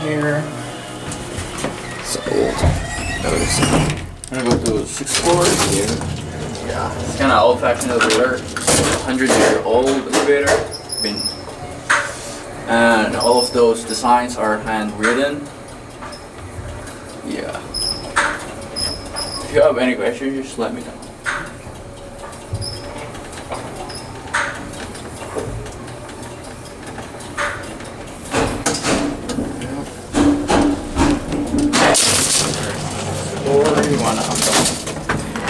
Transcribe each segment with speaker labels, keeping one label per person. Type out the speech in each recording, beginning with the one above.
Speaker 1: here.
Speaker 2: It's old. Notice.
Speaker 1: I'm gonna go to 6th floor. Yeah, it's kind of old-fashioned elevator. 100-year-old elevator. And all of those designs are handwritten. Yeah. If you have any questions, just let me know. Or you wanna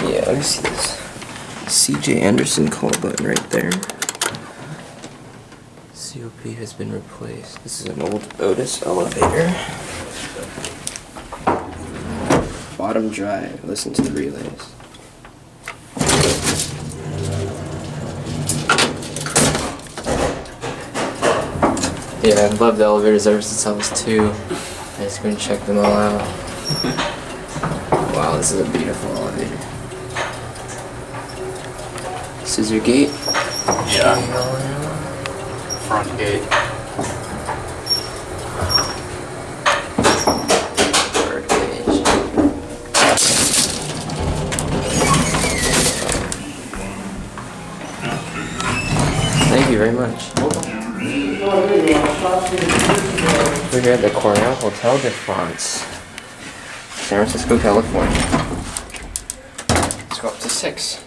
Speaker 2: Yeah, let me see this. CJ Anderson call button right there. COP has been replaced. This is an old OTIS elevator. Bottom drive. Listen to the relays. Yeah, I've loved the elevators ever since I was 2. I just go and check them all out. Wow, this is a beautiful elevator. Scissor gate.
Speaker 1: Yeah. Front gate.
Speaker 2: Third page. Thank you very much. We're here at the Cornell Hotel de France, San Francisco, California. Let's go up to 6.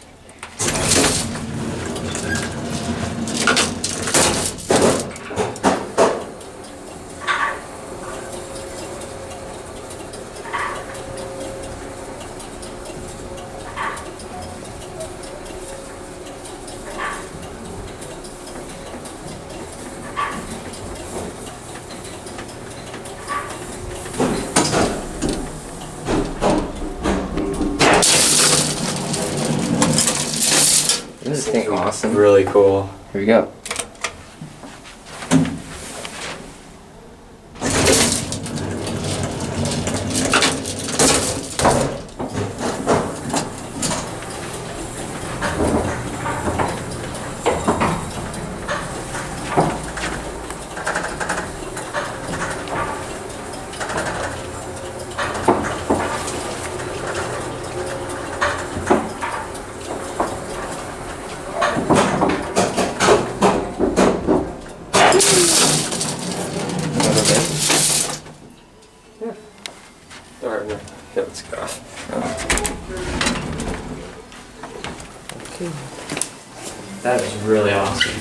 Speaker 2: This is thing awesome.
Speaker 1: Really cool.
Speaker 2: Here we go. Alright, yeah, let's go. Okay.
Speaker 1: That is really awesome.